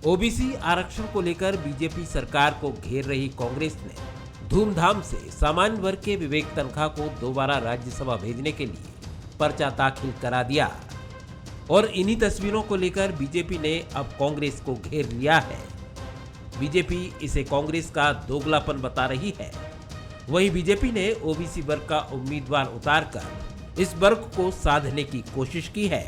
OBC आरक्षण को लेकर बीजेपी सरकार को घेर रही कांग्रेस ने धूमधाम से सामान्य वर्ग के विवेक तन्खा को दोबारा राज्यसभा भेजने के लिए पर्चा दाखिल करा दिया और इन्हीं तस्वीरों को लेकर बीजेपी ने अब कांग्रेस को घेर लिया है। बीजेपी इसे कांग्रेस का दोगलापन बता रही है। वहीं बीजेपी ने ओबीसी वर्ग का उम्मीदवार उतारकर इस वर्ग को साधने की कोशिश की है।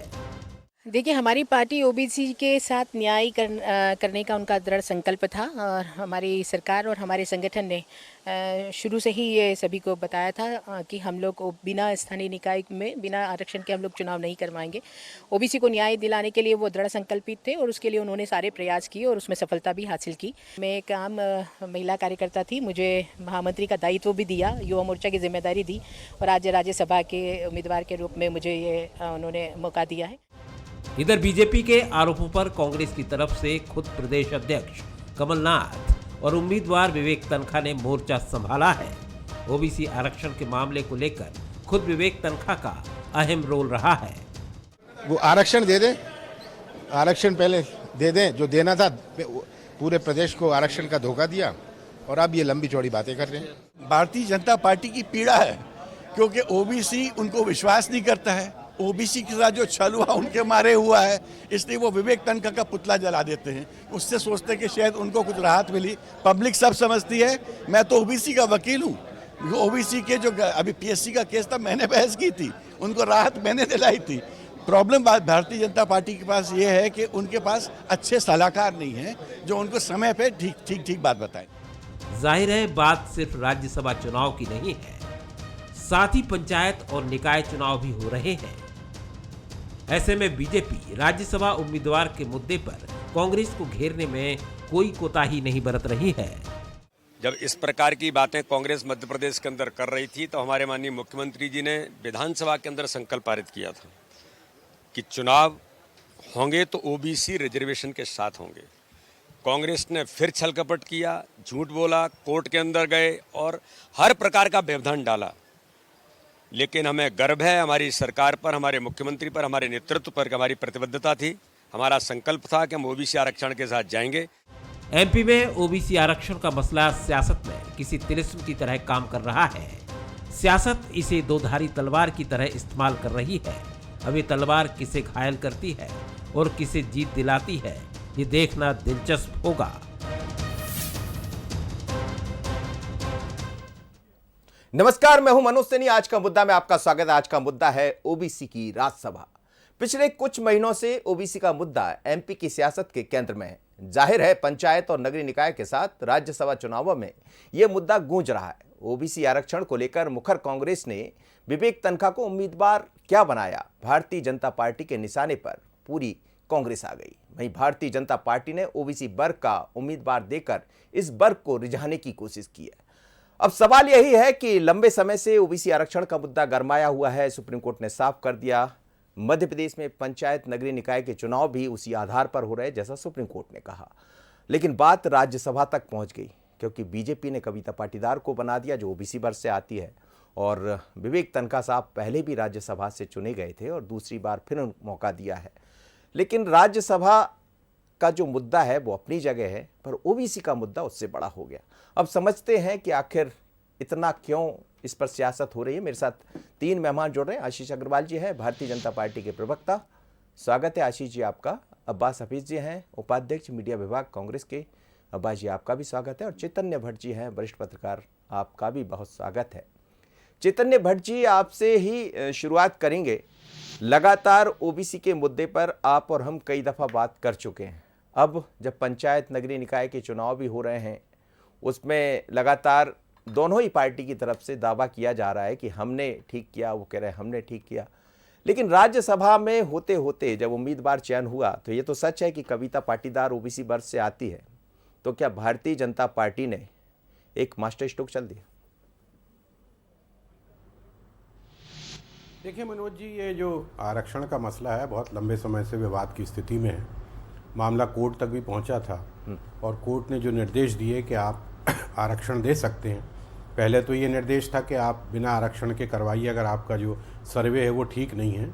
देखिए, हमारी पार्टी ओबीसी के साथ न्याय करने का उनका दृढ़ संकल्प था और हमारी सरकार और हमारे संगठन ने शुरू से ही ये सभी को बताया था कि हम लोग बिना स्थानीय निकाय में बिना आरक्षण के हम लोग चुनाव नहीं करवाएंगे। ओबीसी को न्याय दिलाने के लिए वो दृढ़ संकल्पित थे और उसके लिए उन्होंने सारे प्रयास किए और उसमें सफलता भी हासिल की। मैं एक आम महिला कार्यकर्ता थी, मुझे महामंत्री का दायित्व भी दिया, युवा मोर्चा की जिम्मेदारी दी और आज राज्यसभा के उम्मीदवार के रूप में मुझे ये उन्होंने मौका दिया है। इधर बीजेपी के आरोपों पर कांग्रेस की तरफ से खुद प्रदेश अध्यक्ष कमलनाथ और उम्मीदवार विवेक तन्खा ने मोर्चा संभाला है। ओबीसी आरक्षण के मामले को लेकर खुद विवेक तन्खा का अहम रोल रहा है। वो आरक्षण दे दें, आरक्षण पहले दे दें, जो देना था। पूरे प्रदेश को आरक्षण का धोखा दिया और अब ये लंबी चौड़ी बातें कर रहे हैं। भारतीय जनता पार्टी की पीड़ा है क्योंकि ओबीसी उनको विश्वास नहीं करता है। ओबीसी के साथ जो छल हुआ उनके मारे हुआ है, इसलिए वो विवेक तन्खा का पुतला जला देते हैं। उससे सोचते हैं कि शायद उनको कुछ राहत मिली। पब्लिक सब समझती है। मैं तो ओबीसी का वकील हूँ। ओबीसी के जो अभी पीएससी का केस था, मैंने बहस की थी, उनको राहत मैंने दिलाई थी। प्रॉब्लम भारतीय जनता पार्टी के पास ये है कि उनके पास अच्छे सलाहकार नहीं हैं जो उनको समय पे ठीक बात बताएं। जाहिर है बात सिर्फ राज्यसभा चुनाव की नहीं है, साथ ही पंचायत और निकाय चुनाव भी हो रहे हैं। ऐसे में बीजेपी राज्यसभा उम्मीदवार के मुद्दे पर कांग्रेस को घेरने में कोई कोताही नहीं बरत रही है। जब इस प्रकार की बातें कांग्रेस मध्य प्रदेश के अंदर कर रही थी तो हमारे माननीय मुख्यमंत्री जी ने विधानसभा के अंदर संकल्प पारित किया था कि चुनाव होंगे तो ओबीसी रिजर्वेशन के साथ होंगे। कांग्रेस ने फिर छल कपट किया, झूठ बोला, कोर्ट के अंदर गए और हर प्रकार का व्यवधान डाला। लेकिन हमें गर्व है हमारी सरकार पर, हमारे मुख्यमंत्री पर, हमारे नेतृत्व पर। हमारी प्रतिबद्धता थी, हमारा संकल्प था कि हम ओबीसी आरक्षण के साथ जाएंगे। एमपी में ओबीसी आरक्षण का मसला सियासत में किसी तिलिस्म की तरह काम कर रहा है। सियासत इसे दोधारी तलवार की तरह इस्तेमाल कर रही है। अब ये तलवार किसे घायल करती है और किसे जीत दिलाती है, ये देखना दिलचस्प होगा। नमस्कार, मैं हूं मनोज सैनी। आज का मुद्दा में आपका स्वागत है। आज का मुद्दा है ओबीसी की राज्यसभा। पिछले कुछ महीनों से ओबीसी का मुद्दा एमपी की सियासत के केंद्र में है। जाहिर है पंचायत और नगरीय निकाय के साथ राज्यसभा चुनावों में यह मुद्दा गूंज रहा है। ओबीसी आरक्षण को लेकर मुखर कांग्रेस ने विवेक तन्खा को उम्मीदवार क्या बनाया। भारतीय जनता पार्टी के निशाने पर पूरी कांग्रेस आ गई। वहीं भारतीय जनता पार्टी ने ओबीसी वर्ग का उम्मीदवार देकर इस वर्ग को रिझाने की कोशिश की है। अब सवाल यही है कि लंबे समय से ओबीसी आरक्षण का मुद्दा गरमाया हुआ है। सुप्रीम कोर्ट ने साफ कर दिया, मध्य प्रदेश में पंचायत नगरीय निकाय के चुनाव भी उसी आधार पर हो रहे जैसा सुप्रीम कोर्ट ने कहा। लेकिन बात राज्यसभा तक पहुंच गई क्योंकि बीजेपी ने कविता पाटीदार को बना दिया जो ओबीसी वर्ग से आती है और विवेक तन्खा साहब पहले भी राज्यसभा से चुने गए थे और दूसरी बार फिर मौका दिया है। लेकिन राज्यसभा का जो मुद्दा है वो अपनी जगह है, पर ओबीसी का मुद्दा उससे बड़ा हो गया। अब समझते हैं कि आखिर इतना क्यों इस पर सियासत हो रही है। मेरे साथ तीन मेहमान जुड़ रहे हैं। आशीष अग्रवाल जी हैं, भारतीय जनता पार्टी के प्रवक्ता, स्वागत है आशीष जी आपका। अब्बास हफीज जी हैं, उपाध्यक्ष मीडिया विभाग कांग्रेस के, अब्बास जी आपका भी स्वागत है। और चैतन्य भट्ट जी हैं, वरिष्ठ पत्रकार, आपका भी बहुत स्वागत है। चैतन्य भट्ट जी, आपसे ही शुरुआत करेंगे। लगातार ओबीसी के मुद्दे पर आप और हम कई दफ़ा बात कर चुके हैं। अब जब पंचायत नगरीय निकाय के चुनाव भी हो रहे हैं, उसमें लगातार दोनों ही पार्टी की तरफ से दावा किया जा रहा है कि हमने ठीक किया, वो कह रहे हैं हमने ठीक किया। लेकिन राज्यसभा में होते होते जब उम्मीदवार चयन हुआ तो ये तो सच है कि कविता पाटीदार ओबीसी वर्ग से आती है, तो क्या भारतीय जनता पार्टी ने एक मास्टर स्ट्रोक चल दिया? देखिए मनोज जी, ये जो आरक्षण का मसला है बहुत लंबे समय से विवाद की स्थिति में है। मामला कोर्ट तक भी पहुंचा था और कोर्ट ने जो निर्देश दिए कि आप आरक्षण दे सकते हैं। पहले तो ये निर्देश था कि आप बिना आरक्षण के करवाइए अगर आपका जो सर्वे है वो ठीक नहीं है।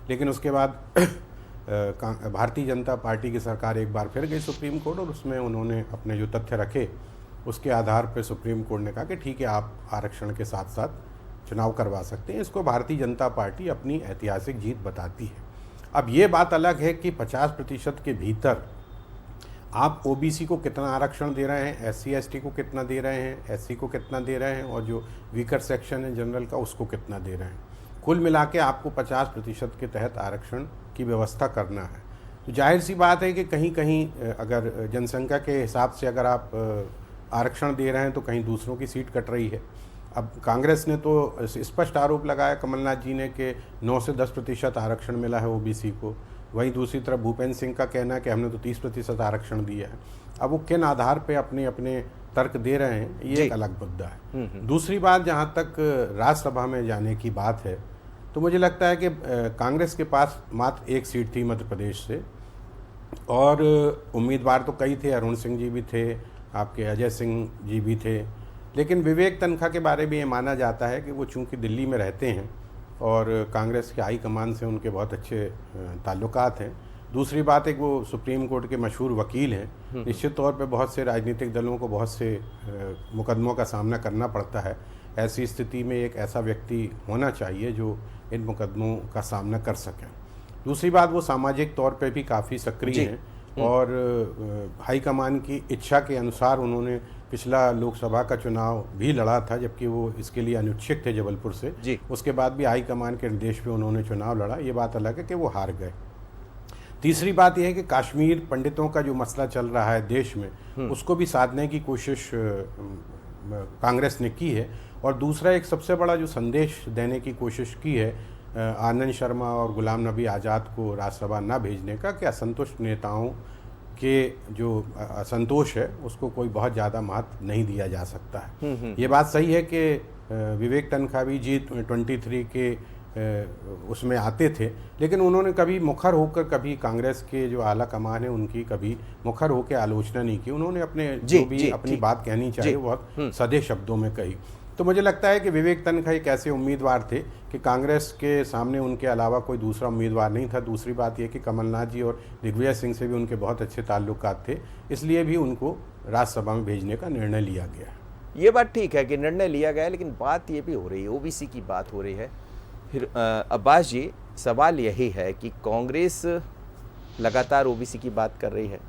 लेकिन उसके बाद भारतीय जनता पार्टी की सरकार एक बार फिर गई सुप्रीम कोर्ट और उसमें उन्होंने अपने जो तथ्य रखे उसके आधार पर सुप्रीम कोर्ट ने कहा कि ठीक है, आप आरक्षण के साथ साथ चुनाव करवा सकते हैं। इसको भारतीय जनता पार्टी अपनी ऐतिहासिक जीत बताती है। अब ये बात अलग है कि 50% के भीतर आप ओबीसी को कितना आरक्षण दे रहे हैं, एससी एसटी को कितना दे रहे हैं, एससी को कितना दे रहे हैं, और जो वीकर सेक्शन है जनरल का उसको कितना दे रहे हैं। कुल मिला के आपको 50% के तहत आरक्षण की व्यवस्था करना है। तो जाहिर सी बात है कि कहीं कहीं अगर जनसंख्या के हिसाब से अगर आप आरक्षण दे रहे हैं तो कहीं दूसरों की सीट कट रही है। अब कांग्रेस ने तो स्पष्ट आरोप लगाया कमलनाथ जी ने कि 9 से 10% आरक्षण मिला है ओबीसी को। वहीं दूसरी तरफ भूपेंद्र सिंह का कहना है कि हमने तो 30% आरक्षण दिया है। अब वो किन आधार पे अपने अपने तर्क दे रहे हैं, ये एक अलग मुद्दा है। दूसरी बात, जहाँ तक राज्यसभा में जाने की बात है, तो मुझे लगता है कि कांग्रेस के पास मात्र एक सीट थी मध्य प्रदेश से, और उम्मीदवार तो कई थे, अरुण सिंह जी भी थे, आपके अजय सिंह जी भी थे, लेकिन विवेक तनखा के बारे में ये माना जाता है कि वो चूंकि दिल्ली में रहते हैं और कांग्रेस के हाईकमान से उनके बहुत अच्छे ताल्लुकात हैं। दूसरी बात है कि वो सुप्रीम कोर्ट के मशहूर वकील हैं। निश्चित तौर पे बहुत से राजनीतिक दलों को बहुत से मुकदमों का सामना करना पड़ता है। ऐसी स्थिति में एक ऐसा व्यक्ति होना चाहिए जो इन मुकदमों का सामना कर सके। दूसरी बात, वो सामाजिक तौर पे भी काफ़ी सक्रिय हैं और हाईकमान की इच्छा के अनुसार उन्होंने पिछला लोकसभा का चुनाव भी लड़ा था, जबकि वो इसके लिए अनिच्छुक थे जबलपुर से। उसके बाद भी हाईकमान के निर्देश पे उन्होंने चुनाव लड़ा। ये बात अलग है कि वो हार गए। तीसरी बात यह है कि कश्मीर पंडितों का जो मसला चल रहा है देश में, उसको भी साधने की कोशिश कांग्रेस ने की है। और दूसरा, एक सबसे बड़ा जो संदेश देने की कोशिश की है आनंद शर्मा और गुलाम नबी आज़ाद को राज्यसभा न भेजने का, कि असंतुष्ट नेताओं के जो असंतोष है उसको कोई बहुत ज़्यादा महत्व नहीं दिया जा सकता है। ये बात सही है कि विवेक तनखा भी G23 के उसमें आते थे, लेकिन उन्होंने कभी मुखर होकर, कभी कांग्रेस के जो आला कमान है उनकी कभी मुखर होकर आलोचना नहीं की। उन्होंने अपने जो भी अपनी बात कहनी चाहिए बहुत सधे शब्दों में कही। तो मुझे लगता है कि विवेक तनखा एक ऐसे उम्मीदवार थे कि कांग्रेस के सामने उनके अलावा कोई दूसरा उम्मीदवार नहीं था। दूसरी बात यह कि कमलनाथ जी और दिग्विजय सिंह से भी उनके बहुत अच्छे ताल्लुकात थे, इसलिए भी उनको राज्यसभा में भेजने का निर्णय लिया गया। ये बात ठीक है कि निर्णय लिया गया, लेकिन बात ये भी हो रही है, ओबीसी की बात हो रही है। फिर अब्बास जी, सवाल यही है कि कांग्रेस लगातार ओबीसी की बात कर रही है।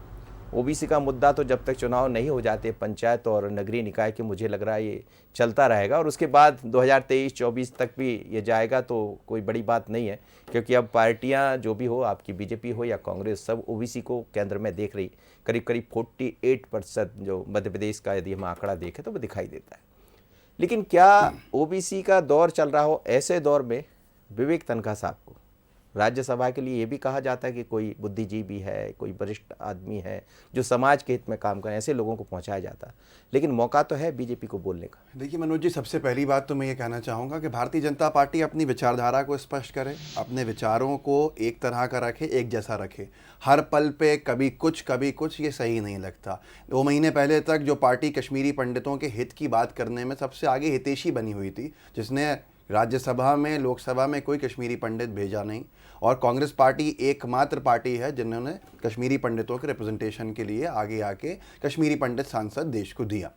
ओबीसी का मुद्दा तो जब तक चुनाव नहीं हो जाते पंचायत और नगरीय निकाय के, मुझे लग रहा है ये चलता रहेगा, और उसके बाद 2023-24 तक भी ये जाएगा तो कोई बड़ी बात नहीं है, क्योंकि अब पार्टियां जो भी हो, आपकी बीजेपी हो या कांग्रेस, सब ओबीसी को केंद्र में देख रही। करीब करीब 48% जो मध्य प्रदेश का यदि हम आंकड़ा देखें तो वो दिखाई देता है। लेकिन क्या ओबीसी का दौर चल रहा हो, ऐसे दौर में विवेक तनखा साहब को राज्यसभा के लिए ये भी कहा जाता है कि कोई बुद्धिजीवी है, कोई वरिष्ठ आदमी है जो समाज के हित में काम करें, ऐसे लोगों को पहुंचाया जाता है, लेकिन मौका तो है बीजेपी को बोलने का। देखिए मनोज जी, सबसे पहली बात तो मैं ये कहना चाहूँगा कि भारतीय जनता पार्टी अपनी विचारधारा को स्पष्ट करे, अपने विचारों को एक तरह का रखे, एक जैसा रखे। हर पल पे कभी कुछ ये सही नहीं लगता। 2 महीने पहले तक जो पार्टी कश्मीरी पंडितों के हित की बात करने में सबसे आगे हितैषी बनी हुई थी, जिसने राज्यसभा में, लोकसभा में कोई कश्मीरी पंडित भेजा नहीं, और कांग्रेस पार्टी एकमात्र पार्टी है जिन्होंने कश्मीरी पंडितों के रिप्रेजेंटेशन के लिए आगे आके कश्मीरी पंडित सांसद देश को दिया,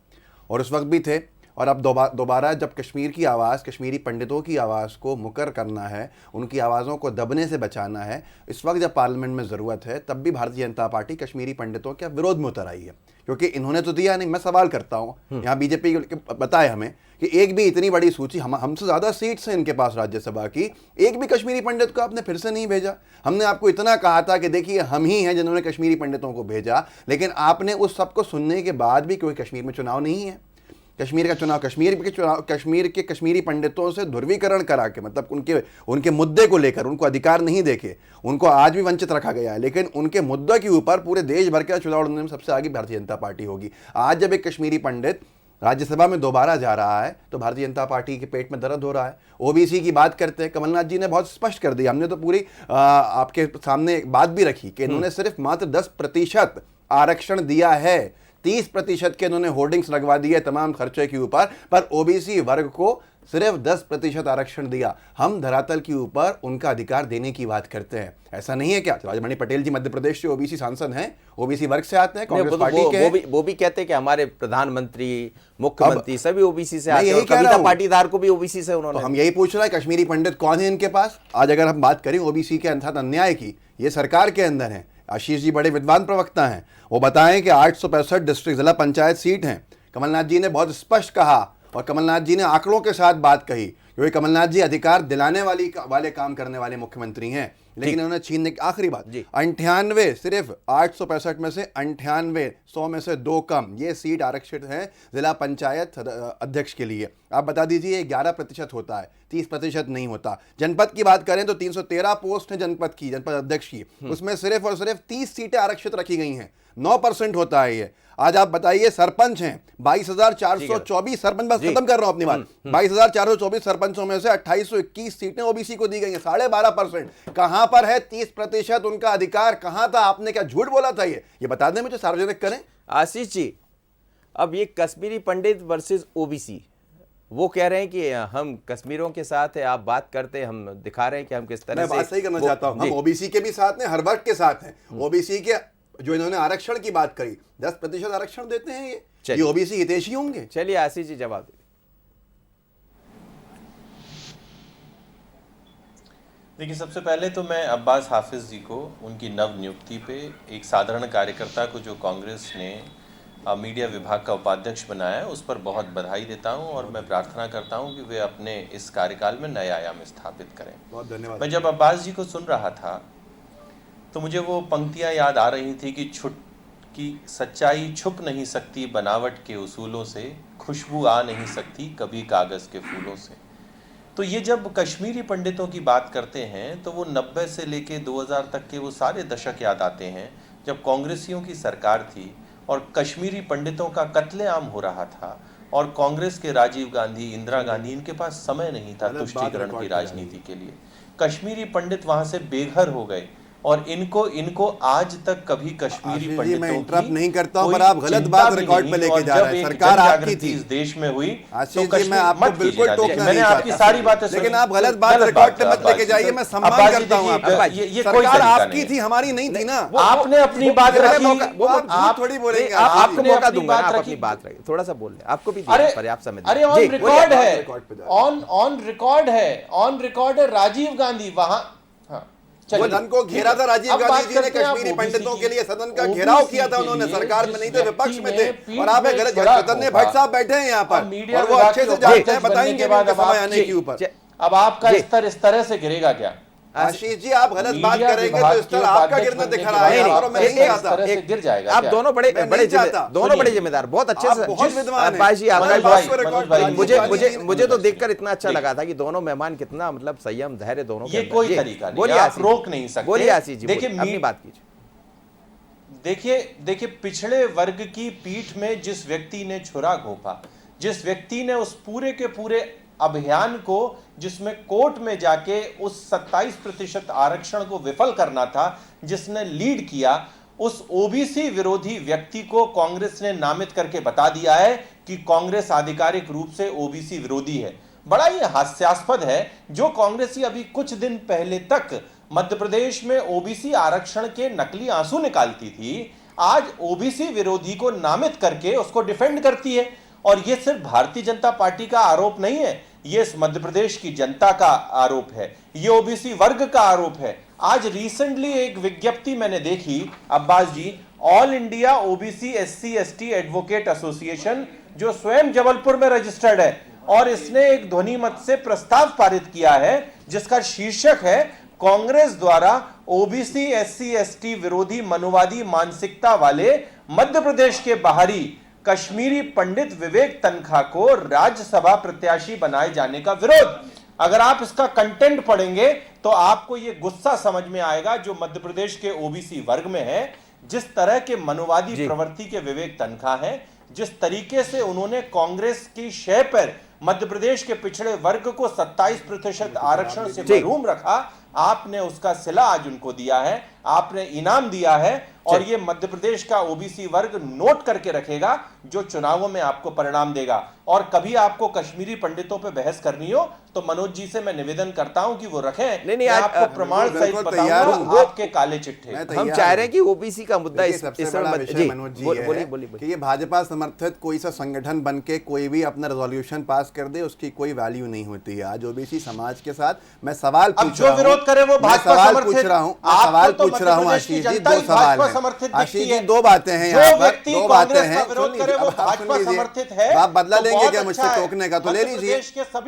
और उस वक्त भी थे। और अब दोबारा जब कश्मीर की आवाज़, कश्मीरी पंडितों की आवाज़ को मुकर करना है, उनकी आवाज़ों को दबने से बचाना है, इस वक्त जब पार्लियामेंट में ज़रूरत है, तब भी भारतीय जनता पार्टी कश्मीरी पंडितों के विरोध में उतर आई है, क्योंकि इन्होंने तो दिया नहीं। मैं सवाल करता हूँ, यहाँ बीजेपी बताए हमें कि एक भी इतनी बड़ी सूची, हमसे ज़्यादा सीट्स हैं इनके पास राज्यसभा की, एक भी कश्मीरी पंडित को आपने फिर से नहीं भेजा। हमने आपको इतना कहा था कि देखिए हम ही हैं जिन्होंने कश्मीरी पंडितों को भेजा, लेकिन आपने उस सब को सुनने के बाद भी, क्योंकि कश्मीर में चुनाव नहीं है, कश्मीर का चुनाव कश्मीर के कश्मीरी पंडितों से ध्रुवीकरण करा के, मतलब उनके मुद्दे को लेकर उनको अधिकार नहीं देके उनको आज भी वंचित रखा गया है, लेकिन उनके मुद्दे के ऊपर पूरे देश भर के चुनाव लड़ने में सबसे आगे भारतीय जनता पार्टी होगी। आज जब एक कश्मीरी पंडित राज्यसभा में दोबारा जा रहा है तो भारतीय जनता पार्टी के पेट में दर्द हो रहा है। ओबीसी की बात करते हैं, कमलनाथ जी ने बहुत स्पष्ट कर दिया, हमने तो पूरी आपके सामने बात भी रखी कि इन्होंने सिर्फ मात्र 10% आरक्षण दिया है, 30% के इन्होंने होर्डिंग्स लगवा दिए तमाम खर्चे के ऊपर, पर ओबीसी वर्ग को सिर्फ 10% आरक्षण दिया। हम धरातल के ऊपर उनका अधिकार देने की बात करते हैं। ऐसा नहीं है क्या? राजमणि पटेल जी मध्य प्रदेश से ओबीसी सांसद हैं, ओबीसी वर्ग से आते हैं, कांग्रेस पार्टी के हैं। वो भी कहते हैं कि हमारे प्रधानमंत्री, मुख्यमंत्री सभी ओबीसी से आते हैं, यही और कह रहा कविता हूं। पाटीदार को भी ओबीसी से उन्होंने। तो हम यही पूछ रहे हैं, कश्मीरी पंडित कौन है इनके पास? आज अगर हम बात करें ओबीसी के साथ अन्याय की, ये सरकार के अंदर है। आशीष जी बड़े विद्वान प्रवक्ता हैं, वो बताएं कि 865 डिस्ट्रिक्ट जिला पंचायत सीट हैं। कमलनाथ जी ने बहुत स्पष्ट कहा और कमलनाथ जी ने आंकड़ों के साथ बात कही, क्योंकि कमलनाथ जी अधिकार दिलाने वाले काम करने वाले मुख्यमंत्री हैं, लेकिन उन्होंने छीनने की आखिरी बात 98 सिर्फ 865 में से 98, 100 में से 2 कम ये सीट आरक्षित है जिला पंचायत अध्यक्ष के लिए। आप बता दीजिए 11% होता है, 30% नहीं होता। जनपद की बात करें तो 313 पोस्ट है जनपद की, जनपद अध्यक्ष की, उसमें सिर्फ और सिर्फ 30 सीटें आरक्षित रखी गई हैं, 9% होता है ये। आज आप बताइए सरपंच हैं 22,424 सरपंच, बस खत्म कर रहा हूं अपनी बात। 22,424 सरपंचों में से 2821 सीटें ओबीसी को दी गई हैं, 12.5%। कहां पर है 30% उनका अधिकार? कहां था? आपने क्या झूठ बोला था? ये बता दें मुझे, सार्वजनिक करें। आशीष जी, अब ये कश्मीरी पंडित वर्सेस ओबीसी, वो कह रहे हैं कि हम कश्मीरों के साथ है, आप बात करते हैं, हम दिखा रहे हैं कि हम किस तरह से। मैं बात सही करना चाहता हूं, हम ओबीसी के भी साथ हैं, हर वर्ग के साथ हैं। ओबीसी के जो इन्होंने आरक्षण की बात करी, 10% आरक्षण देते हैं ये ओबीसी हितैषी होंगे। चलिए आशीष जी जवाब दीजिए। देखिए, सबसे पहले तो मैं अब्बास हाफिज जी को उनकी नव नियुक्ति पे, एक साधारण कार्यकर्ता को जो कांग्रेस ने मीडिया विभाग का उपाध्यक्ष बनाया है, उस पर बहुत बधाई देता हूं और मैं प्रार्थना करता हूं कि वे अपने इस कार्यकाल में नए आयाम स्थापित करें। बहुत धन्यवाद। मैं जब अब्बास जी को सुन रहा था तो मुझे वो पंक्तियां याद आ रही थी कि सच्चाई छुप नहीं सकती बनावट के उसूलों से, खुशबू आ नहीं सकती कभी कागज़ के फूलों से। तो ये जब कश्मीरी पंडितों की बात करते हैं तो वो 90 से लेके 2000 तक के वो सारे दशक याद आते हैं जब कांग्रेसियों की सरकार थी और कश्मीरी पंडितों का कत्लेआम हो रहा था और कांग्रेस के राजीव गांधी, इंदिरा गांधी, इनके पास समय नहीं था तुष्टीकरण की राजनीति के लिए। कश्मीरी पंडित वहां से बेघर हो गए और इनको आज तक कभी कश्मीरी पंडितों मैं इंटरप्ट नहीं करता हूं, पर आप गलत बात रिकॉर्ड पे लेके जा रहे हैं। सरकार आपकी थी इस देश में हुई, आशीष जी, मैं आपको बिल्कुल टोकना नहीं मैंने आपकी सारी बातें सुनी, लेकिन आप गलत बात रिकॉर्ड पे मत लेके जाइए। मैं सम्मान करता हूं आपका, सरकार आपकी थी, हमारी नहीं थी ना। आपने अपनी बात रखी, आप थोड़ी बोलेंगे। आपको मौका दूंगा, आप अपनी बात रखिए, थोड़ा सा बोल रहे हैं, आपको भी पर्याप्त समय। अरे ऑन रिकॉर्ड है, ऑन रिकॉर्ड है राजीव गांधी वहां सदन को घेरा था राजीव गांधी जी ने, कश्मीरी पंडितों के लिए सदन का घेराव किया था उन्होंने। सरकार में नहीं थे, विपक्ष में थे, और आप गलत चैतन्य भट्ट साहब बैठे हैं यहाँ पर और वो अच्छे से जानते हैं, बताएंगे समय आने के ऊपर। अब आपका स्तर इस तरह से गिरेगा क्या? आशीष जी, आप गलत बात करेंगे तो इस तरह आपका गिरना दिख रहा है और मैं नहीं चाहता गिर जाएगा। आप दोनों बड़े जिम्मेदार, बहुत अच्छे से, बहुत विद्वान भाई जी आपका। मुझे तो देखकर इतना अच्छा लगा था कि दोनों मेहमान कितना मतलब संयम धैर्य दोनों। ये कोई तरीका नहीं, आप रोक नहीं सकते। बोलिए आशीष जी, देखिए अपनी बात कीजिए। देखिए पिछड़े वर्ग की पीठ में जिस व्यक्ति ने छुरा घोंपा, जिस व्यक्ति ने उस पूरे के पूरे अभियान को, जिसमें कोर्ट में जाके उस 27% आरक्षण को विफल करना था, जिसने लीड किया, उस ओबीसी विरोधी व्यक्ति को कांग्रेस ने नामित करके बता दिया है कि कांग्रेस आधिकारिक रूप से ओबीसी विरोधी है। बड़ा ही हास्यास्पद है, जो कांग्रेसी अभी कुछ दिन पहले तक मध्य प्रदेश में ओबीसी आरक्षण के नकली आंसू निकालती थी, आज ओबीसी विरोधी को नामित करके उसको डिफेंड करती है। और यह सिर्फ भारतीय जनता पार्टी का आरोप नहीं है, ये इस मध्य प्रदेश की जनता का आरोप है, ये ओबीसी वर्ग का आरोप है। आज रिसेंटली एक विज्ञप्ति मैंने देखी Abbas ji, all India OBC SC ST advocate association, जो स्वयं जबलपुर में रजिस्टर्ड है, और इसने एक ध्वनि मत से प्रस्ताव पारित किया है जिसका शीर्षक है कांग्रेस द्वारा ओबीसी एससी एसटी विरोधी मनुवादी मानसिकता वाले मध्य प्रदेश के बाहरी कश्मीरी पंडित विवेक तनखा को राज्यसभा प्रत्याशी बनाए जाने का विरोध। अगर आप इसका कंटेंट पढ़ेंगे तो आपको यह गुस्सा समझ में आएगा जो मध्य प्रदेश के ओबीसी वर्ग में है। जिस तरह के मनुवादी प्रवृत्ति के विवेक तनखा हैं, जिस तरीके से उन्होंने कांग्रेस की शय पर मध्य प्रदेश के पिछड़े वर्ग को 27% आरक्षण से महरूम रखा, आपने उसका सिला आज उनको दिया है, आपने इनाम दिया है। और ये मध्य प्रदेश का ओबीसी वर्ग नोट करके रखेगा, जो चुनावों में आपको परिणाम देगा। और कभी आपको कश्मीरी पंडितों पे बहस करनी हो तो मनोज जी से मैं निवेदन करता हूं कि वो रखें। नहीं, मैं आपको प्रमाण सहित बताऊंगा आपके काले चिट्ठे। हम चाह रहे हैं कि ओबीसी का मुद्दा इस मनोज जी है कि ये भाजपा समर्थित कोई सा संगठन बन के कोई भी अपना रेजोल्यूशन पास कर दे, उसकी कोई वैल्यू नहीं होती है। आज ओबीसी समाज के साथ मैं सवाल पूछ रहा हूं, विरोध करे वो भाजपा सवाल पूछ रहा हूं, सवाल पूछ रहा हूं आशीष जी, दो सवाल हैं आशीष जी, दो बातें हैं यहाँ पर, दो बातें हैं। आप बदला लेंगे क्या मुझसे टोकने का? तो ले लीजिए,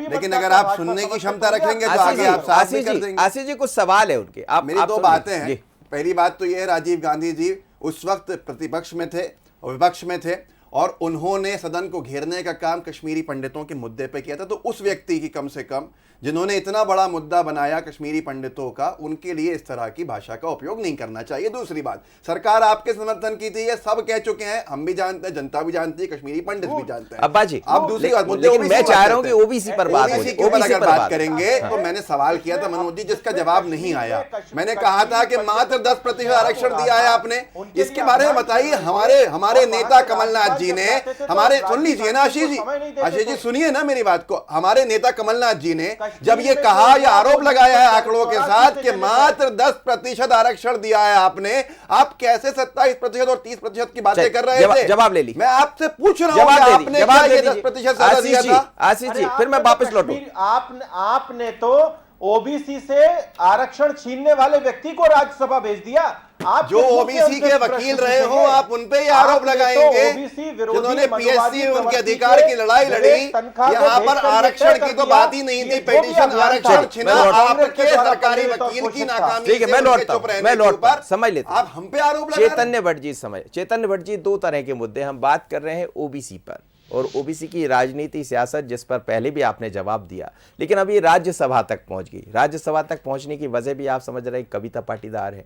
लेकिन अगर आप सुनने की क्षमता रखेंगे तो आगे आप साथ भी कर देंगे। आशीष जी कुछ सवाल है उनके, आप मेरी दो बातें हैं। पहली बात तो ये है, राजीव गांधी जी उस वक्त प्रतिपक्ष में थे और विपक्ष में थे और उन्होंने सदन को घेरने का काम कश्मीरी पंडितों के मुद्दे पे किया था। तो उस व्यक्ति की कम से कम जिन्होंने इतना बड़ा मुद्दा बनाया कश्मीरी पंडितों का, उनके लिए इस तरह की भाषा का उपयोग नहीं करना चाहिए। दूसरी बात, सरकार आपके समर्थन की थी, ये सब कह चुके हैं, हम भी जानते हैं, जनता भी जानती है, कश्मीरी पंडित भी जानते हैं। अब्बा जी, अब दूसरी बात, मैं चाह रहा हूं कि ओबीसी पर बात हो, के ऊपर अगर बात करेंगे तो मैंने सवाल किया था मनोज जी, जिसका जवाब नहीं आया। मैंने कहा था कि मात्र 10% आरक्षण दिया है आपने, इसके बारे में बताइए। हमारे नेता कमलनाथ जी ने, हमारे सुन लीजिए ना आशीष जी सुनिए ना मेरी बात को, हमारे नेता कमलनाथ जी ने जब ये कहा, या आरोप लगाया है आंकड़ों के साथ कि मात्र 10% आरक्षण दिया है आपने, आप कैसे 27% और 30% की बातें कर रहे थे? जवाब ले ली, मैं आपसे पूछ रहा हूं, आपने क्या ये 10% ज्यादा दिया था? आशीष जी फिर मैं वापस लौटूं। आपने तो ओबीसी से आरक्षण छीनने वाले व्यक्ति को राज्यसभा भेज दिया। आप जो ओबीसी के वकील रहे हो, आप उन पे आरोप लगाएंगे, जिन्होंने पीएससी उनके अधिकार की लड़ाई लड़ी। यहाँ पर आरक्षण की तो बात ही नहीं थी, पिटीशन आरक्षण छीना आपके सरकारी वकील की नाकामी। ठीक है, मैं लौटता समझ लेता। आप हम पे आरोप लगा रहे हैं। चैतन्य भट्ट जी, दो तरह के मुद्दे हम बात कर रहे हैं ओबीसी पर और ओबीसी की राजनीति सियासत, जिस पर पहले भी आपने जवाब दिया, लेकिन अभी राज्यसभा तक पहुंच गई। राज्यसभा तक पहुंचने की वजह भी आप समझ रहे हैं, कविता पाटीदार है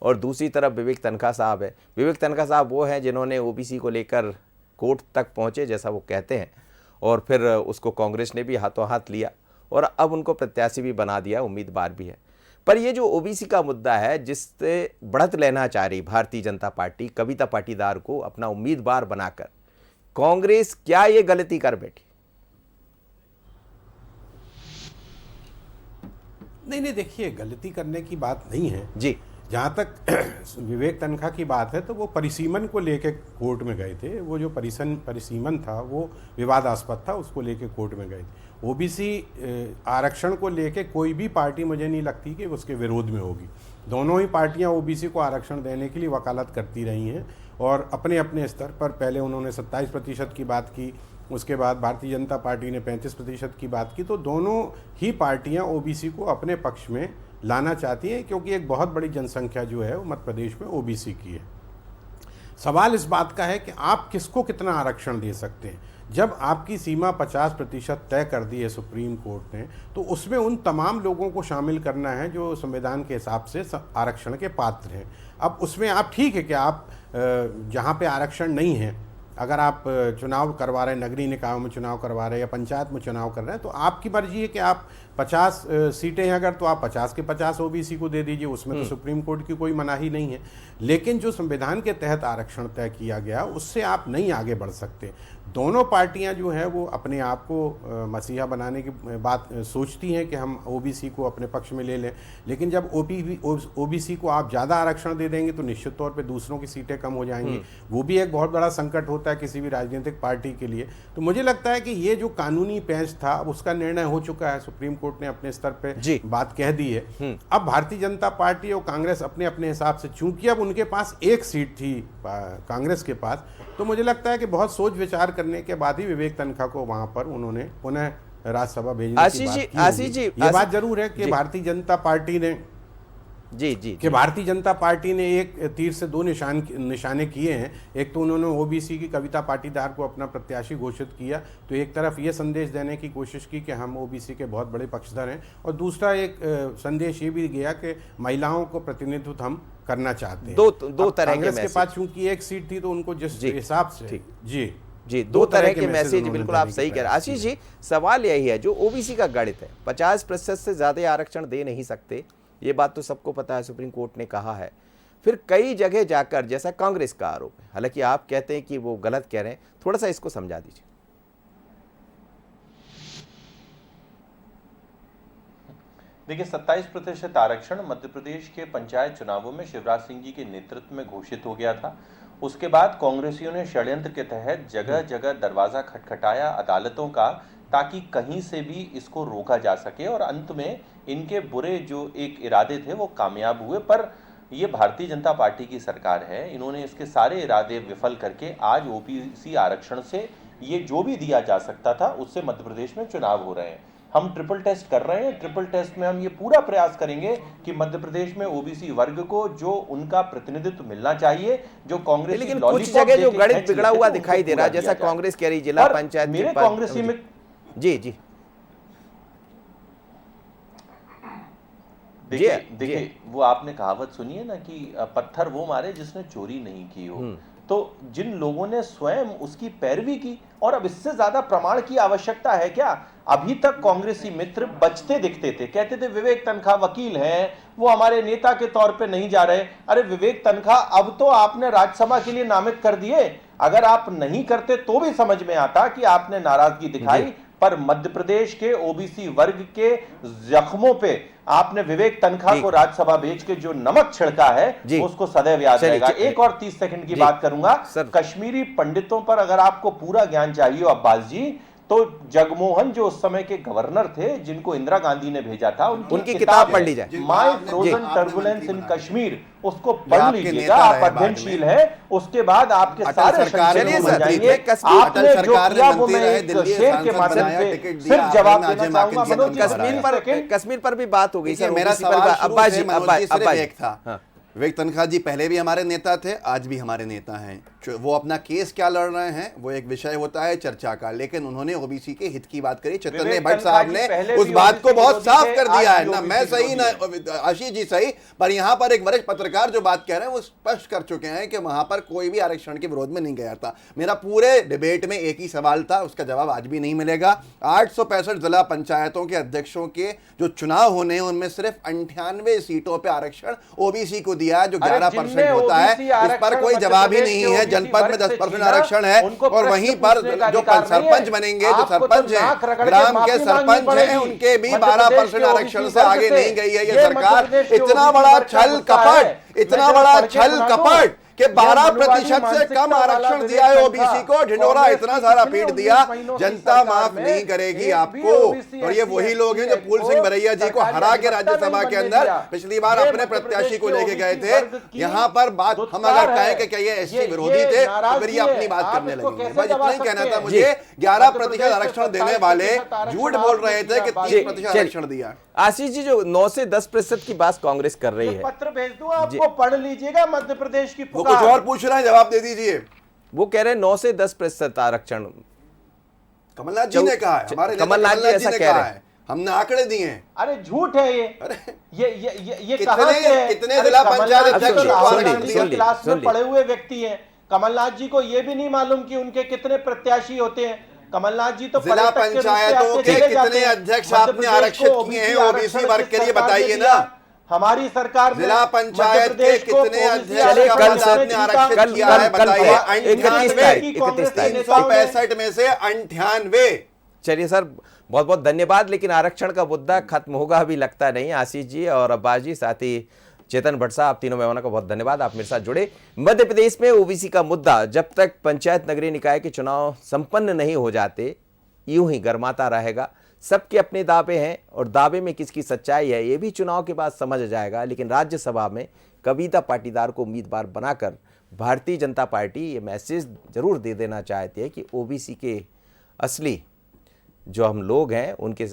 और दूसरी तरफ विवेक तनखा साहब है। विवेक तनखा साहब वो हैं जिन्होंने ओबीसी को लेकर कोर्ट तक पहुंचे, जैसा वो कहते हैं, और फिर उसको कांग्रेस ने भी हाथों हाथ लिया और अब उनको प्रत्याशी भी बना दिया, उम्मीदवार भी है। पर ये जो ओबीसी का मुद्दा है, जिससे बढ़त लेना चाह रही भारतीय जनता पार्टी, कविता पाटीदार को अपना उम्मीदवार बनाकर, कांग्रेस क्या ये गलती कर बैठी? नहीं, देखिए, गलती करने की बात नहीं है जी। जहाँ तक विवेक तनखा की बात है तो वो परिसीमन को लेके कोर्ट में गए थे। वो जो परिसीमन था वो विवादास्पद था, उसको लेके कोर्ट में गए थे। ओबीसी आरक्षण को लेके कोई भी पार्टी मुझे नहीं लगती कि उसके विरोध में होगी। दोनों ही पार्टियां ओबीसी को आरक्षण देने के लिए वकालत करती रही हैं और अपने अपने स्तर पर पहले उन्होंने 27% की बात की, उसके बाद भारतीय जनता पार्टी ने 35% की बात की। तो दोनों ही पार्टियां ओबीसी को अपने पक्ष में लाना चाहती हैं, क्योंकि एक बहुत बड़ी जनसंख्या जो है वो मध्य प्रदेश में ओबीसी की है। सवाल इस बात का है कि आप किसको कितना आरक्षण दे सकते हैं। जब आपकी सीमा 50% तय कर दी है सुप्रीम कोर्ट ने, तो उसमें उन तमाम लोगों को शामिल करना है जो संविधान के हिसाब से आरक्षण के पात्र हैं। अब उसमें आप ठीक है कि आप जहाँ पे आरक्षण नहीं है, अगर आप चुनाव करवा रहे हैं, नगरीय निकायों में चुनाव करवा रहे हैं या पंचायत में चुनाव कर रहे हैं, तो आपकी मर्जी है कि आप 50 सीटें हैं अगर, तो आप 50 के 50 ओबीसी को दे दीजिए, उसमें तो सुप्रीम कोर्ट की कोई मनाही नहीं है। लेकिन जो संविधान के तहत आरक्षण तय किया गया, उससे आप नहीं आगे बढ़ सकते। दोनों पार्टियां जो है वो अपने आप को मसीहा बनाने की बात सोचती हैं कि हम ओबीसी को अपने पक्ष में ले लें, लेकिन जब ओबीसी को आप ज़्यादा आरक्षण दे देंगे तो निश्चित तौर पे दूसरों की सीटें कम हो जाएंगी। वो भी एक बहुत बड़ा संकट होता है किसी भी राजनीतिक पार्टी के लिए। तो मुझे लगता है कि ये जो कानूनी पेंच था, अब उसका निर्णय हो चुका है, सुप्रीम कोर्ट ने अपने स्तर पे बात कह दी है। अब भारतीय जनता पार्टी और कांग्रेस अपने अपने हिसाब से, चूंकि अब उनके पास एक सीट थी कांग्रेस के पास, तो मुझे लगता है कि बहुत सोच विचार करने के बाद ही विवेक तनखा को वहां पर उन्होंने पुनः राज्यसभा भेजने की बात की। आशीष जी, ये बात जरूर है कि भारतीय जनता पार्टी ने भारतीय जनता पार्टी ने एक तीर से दो निशाने किए हैं। एक तो उन्होंने ओबीसी की कविता पाटीदार को अपना प्रत्याशी घोषित किया, तो एक तरफ ये संदेश देने की कोशिश की कि हम ओबीसी के बहुत बड़े पक्षधर हैं, और दूसरा एक संदेश ये भी गया कि महिलाओं को प्रतिनिधित्व हम करना चाहते हैं। दो तरह के कांग्रेस के पास चूंकि एक सीट थी तो उनको जिस हिसाब से जी दो तरह के मैसेज, बिल्कुल आप सही कह रहे हैं। आशीष जी, सवाल यही है, जो ओबीसी का गणित है, 50% से ज्यादा आरक्षण दे नहीं सकते, ये बात तो सबको पता है, सुप्रीम कोर्ट ने कहा है। फिर कई जगह जाकर, जैसा कांग्रेस का आरोप है, हालांकि आप कहते हैं कि वो गलत कह रहे हैं, थोड़ा सा इसको समझा दीजिए। देखिए, 27% आरक्षण मध्य प्रदेश के पंचायत चुनावों में शिवराज सिंह जी के नेतृत्व में घोषित हो गया था। उसके बाद कांग्रेसियों ने षड्यंत्र के तहत जगह जगह दरवाजा खटखटाया अदालतों का, ताकि कहीं से भी इसको रोका जा सके, और अंत में इनके बुरे जो एक इरादे थे वो कामयाब हुए। पर ये भारतीय जनता पार्टी की सरकार है, इन्होंने इसके सारे इरादे विफल करके आज ओबीसी आरक्षण से ये जो भी दिया जा सकता था उससे मध्य प्रदेश में चुनाव हो रहे हैं। हम ट्रिपल टेस्ट कर रहे हैं। ट्रिपल टेस्ट में हम ये पूरा प्रयास करेंगे कि मध्य प्रदेश में ओबीसी वर्ग को जो उनका प्रतिनिधित्व मिलना चाहिए, जो कांग्रेस, लेकिन कुछ जगह जो गणित बिगड़ा हुआ दिखाई दे रहा है, जैसा कांग्रेस कह रही जिला पंचायत मेरे कांग्रेसी में जी देखिए वो आपने कहावत सुनी है ना कि पत्थर वो मारे जिसने चोरी नहीं की हो। तो जिन लोगों ने स्वयं उसकी पैरवी की, और अब इससे ज्यादा प्रमाण की आवश्यकता है क्या? अभी तक कांग्रेसी मित्र बचते दिखते थे, कहते थे विवेक तनखा वकील हैं, वो हमारे नेता के तौर पे नहीं जा रहे। अरे विवेक तनखा अब तो आपने राज्यसभा के लिए नामित कर दिए। अगर आप नहीं करते तो भी समझ में आता कि आपने नाराजगी दिखाई, पर मध्य प्रदेश के ओबीसी वर्ग के जख्मों पे आपने विवेक तनखा को राज्यसभा भेज के जो नमक छिड़का है उसको सदैव याद रहेगा। एक और 30 सेकंड की बात करूंगा। कश्मीरी पंडितों पर अगर आपको पूरा ज्ञान चाहिए अब्बास जी, तो जगमोहन जो उस समय के गवर्नर थे, जिनको इंदिरा गांधी ने भेजा था, उनकी किताब पढ़ ली जाए, माय फ्रोजन टर्बुलेंस इन कश्मीर, उसको पढ़ लीजिएगा। आप अध्ययनशील है, उसके बाद आपके सारे आपने जो किया वो मैं एक शेर के माध्यम से सिर्फ जवाब देना चाहूंगा। कश्मीर पर भी बात हो गई सर। मेरा सवाल अब्बास जी सिर्फ था, विवेक तनखा जी पहले भी हमारे नेता थे, आज भी हमारे नेता हैं। वो अपना केस क्या लड़ रहे हैं वो एक विषय होता है चर्चा का, लेकिन उन्होंने ओबीसी के हित की बात करी। चैतन्य भट्ट साहब ने उस बात को बहुत साफ कर दिया है ना, मैं सही ना आशीष जी सही, पर यहाँ पर एक वरिष्ठ पत्रकार जो बात कह रहे हैं वो स्पष्ट कर चुके हैं कि वहां पर कोई भी आरक्षण के विरोध में नहीं गया था। मेरा पूरे डिबेट में एक ही सवाल था, उसका जवाब आज भी नहीं मिलेगा। 865 जिला पंचायतों के अध्यक्षों के जो चुनाव होने हैं उनमें सिर्फ 98 सीटों पर आरक्षण ओबीसी को दिया, जो 11% होता है। इस पर कोई जवाब ही नहीं है। जनपद में 10% आरक्षण है, और वहीं पर जो सरपंच बनेंगे, जो सरपंच हैं, ग्राम के सरपंच हैं, उनके भी 12% आरक्षण से आगे नहीं गई है ये सरकार। इतना बड़ा छल कपट, इतना बड़ा छल कपट कि 12% से कम आरक्षण दिया है ओबीसी को। ढिंढोरा इतना सारा पीट दिया, जनता माफ नहीं करेगी आपको। और ये वही लोग हैं जो फूल सिंह बरैया जी को हरा के राज्यसभा के अंदर पिछली बार अपने प्रत्याशी को लेके गए थे। यहाँ पर बात हम अगर कहें कि क्या ये एससी विरोधी थे तो फिर ये अपनी बात करने लगेंगे। बस इतना ही कहना था मुझे। 11% आरक्षण देने वाले झूठ बोल रहे थे कि 30% आरक्षण दिया। आशीष जी, जो 9 से 10% की बात कांग्रेस कर रही है, पत्र भेज दूं आपको, पढ़ लीजिएगा। मध्य प्रदेश की कुछ और पूछ रहे हैं, जवाब दे दीजिए। वो कह रहे हैं 9 से 10% आरक्षण कमलनाथ जी ने कहा है, हमारे कमलनाथ जी ऐसा कह रहे हैं, हमने आंकड़े दिए हैं। अरे झूठ है ये। कितने जिला पंचायत अध्यक्ष क्लास में पढ़े हुए व्यक्ति हैं। कमलनाथ जी को ये भी नहीं मालूम कि उनके कितने प्रत्याशी होते हैं। कमलनाथ जी तो जिला पंचायतों के कितने अध्यक्ष आपने आरक्षित किए हैं ओबीसी वर्ग के लिए, बताइए ना। हमारी सरकार जिला पंचायत के कितने अध्यक्ष आपने आरक्षित किया है, बताइए। 365 में से 98। चलिए सर, बहुत बहुत धन्यवाद। लेकिन आरक्षण का मुद्दा खत्म होगा अभी लगता नहीं। आशीष जी और अब्बास जी, साथ ही चेतन भट्ट साहब, आप तीनों मेहमानों का बहुत धन्यवाद, आप मेरे साथ जुड़े। मध्य प्रदेश में ओबीसी का मुद्दा जब तक पंचायत नगरीय निकाय के चुनाव संपन्न नहीं हो जाते यूं ही गरमाता रहेगा। सबके अपने दावे हैं, और दावे में किसकी सच्चाई है ये भी चुनाव के बाद समझ जाएगा। लेकिन राज्यसभा में कविता पाटीदार को उम्मीदवार बनाकर भारतीय जनता पार्टी ये मैसेज जरूर दे देना चाहती है कि ओबीसी के असली जो हम लोग हैं, उनके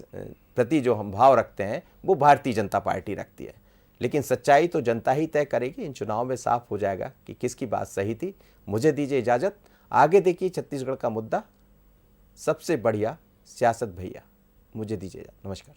प्रति जो हम भाव रखते हैं, वो भारतीय जनता पार्टी रखती है। लेकिन सच्चाई तो जनता ही तय करेगी। इन चुनाव में साफ हो जाएगा कि किसकी बात सही थी। मुझे दीजिए इजाज़त, आगे देखिए छत्तीसगढ़ का मुद्दा, सबसे बढ़िया सियासत भैया। मुझे दीजिए इजाज़त, नमस्कार।